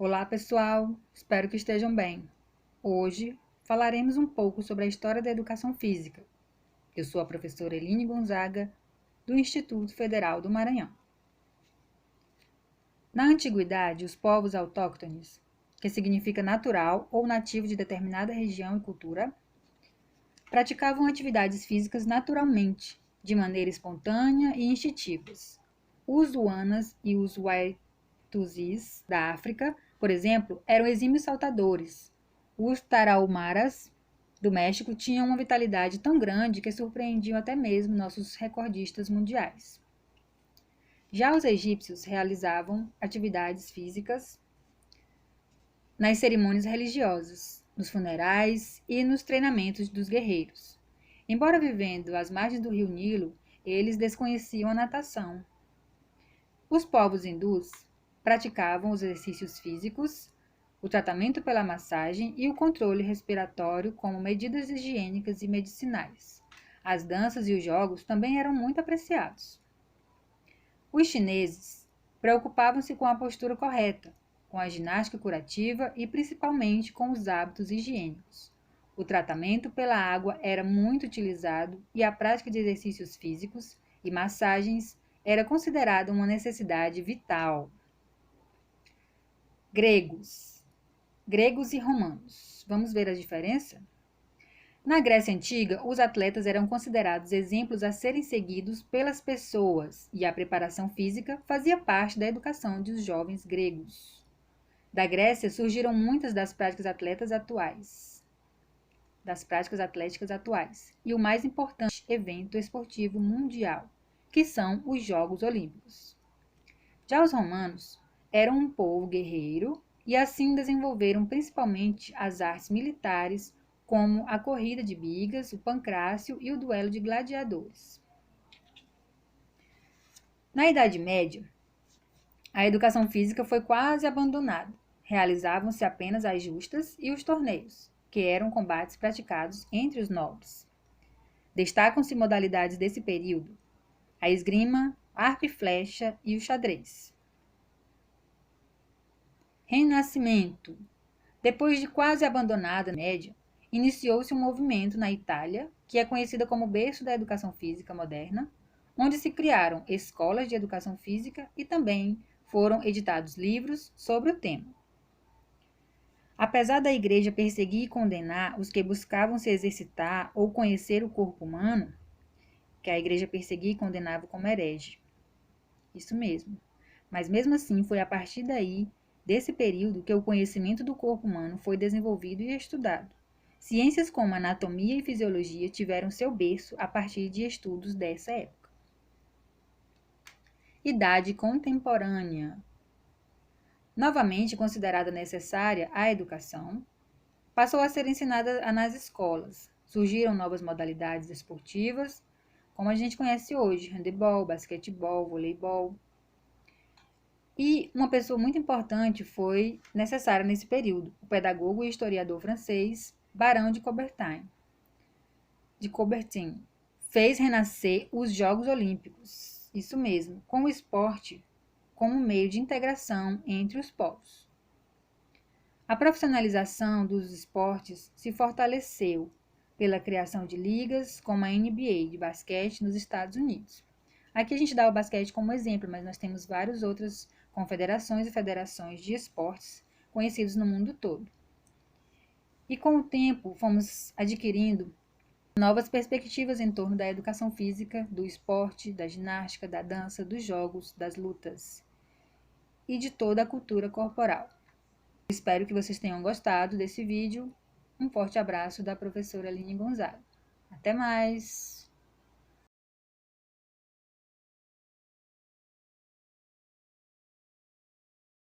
Olá, pessoal! Espero que estejam bem. Hoje falaremos um pouco sobre a história da educação física. Eu sou a professora Eline Gonzaga, do Instituto Federal do Maranhão. Na antiguidade, os povos autóctones, que significa natural ou nativo de determinada região e cultura, praticavam atividades físicas naturalmente, de maneira espontânea e instintivas. Os Uanas e os Waitusis da África, por exemplo, eram exímios saltadores. Os Tarahumaras do México tinham uma vitalidade tão grande que surpreendiam até mesmo nossos recordistas mundiais. Já os egípcios realizavam atividades físicas nas cerimônias religiosas, nos funerais e nos treinamentos dos guerreiros. Embora vivendo às margens do rio Nilo, eles desconheciam a natação. Os povos hindus praticavam os exercícios físicos, o tratamento pela massagem e o controle respiratório como medidas higiênicas e medicinais. As danças e os jogos também eram muito apreciados. Os chineses preocupavam-se com a postura correta, com a ginástica curativa e principalmente com os hábitos higiênicos. O tratamento pela água era muito utilizado e a prática de exercícios físicos e massagens era considerada uma necessidade vital. Gregos e romanos. Vamos ver a diferença? Na Grécia Antiga, os atletas eram considerados exemplos a serem seguidos pelas pessoas e a preparação física fazia parte da educação dos jovens gregos. Da Grécia surgiram muitas das práticas atléticas atuais, e o mais importante evento esportivo mundial, que são os Jogos Olímpicos. Já os romanos eram um povo guerreiro e assim desenvolveram principalmente as artes militares, como a corrida de bigas, o pancrácio e o duelo de gladiadores. Na Idade Média, a educação física foi quase abandonada. Realizavam-se apenas as justas e os torneios, que eram combates praticados entre os nobres. Destacam-se modalidades desse período: a esgrima, arco e flecha e o xadrez. Renascimento. Depois de quase abandonada a Média, iniciou-se um movimento na Itália, que é conhecida como berço da educação física moderna, onde se criaram escolas de educação física e também foram editados livros sobre o tema. Apesar da Igreja perseguir e condenar os que buscavam se exercitar ou conhecer o corpo humano, que a Igreja perseguia e condenava como herege. Isso mesmo. Mas mesmo assim, foi a partir desse período, que o conhecimento do corpo humano foi desenvolvido e estudado. Ciências como anatomia e fisiologia tiveram seu berço a partir de estudos dessa época. Idade contemporânea. Novamente considerada necessária a educação, passou a ser ensinada nas escolas. Surgiram novas modalidades esportivas, como a gente conhece hoje: handebol, basquetebol, voleibol. E uma pessoa muito importante foi necessária nesse período, o pedagogo e historiador francês Barão de Coubertin. Fez renascer os Jogos Olímpicos, isso mesmo, com o esporte como meio de integração entre os povos. A profissionalização dos esportes se fortaleceu pela criação de ligas como a NBA de basquete nos Estados Unidos. Aqui a gente dá o basquete como exemplo, mas nós temos várias outras confederações e federações de esportes conhecidos no mundo todo. E com o tempo fomos adquirindo novas perspectivas em torno da educação física, do esporte, da ginástica, da dança, dos jogos, das lutas e de toda a cultura corporal. Espero que vocês tenham gostado desse vídeo. Um forte abraço da professora Eline Gonzaga. Até mais!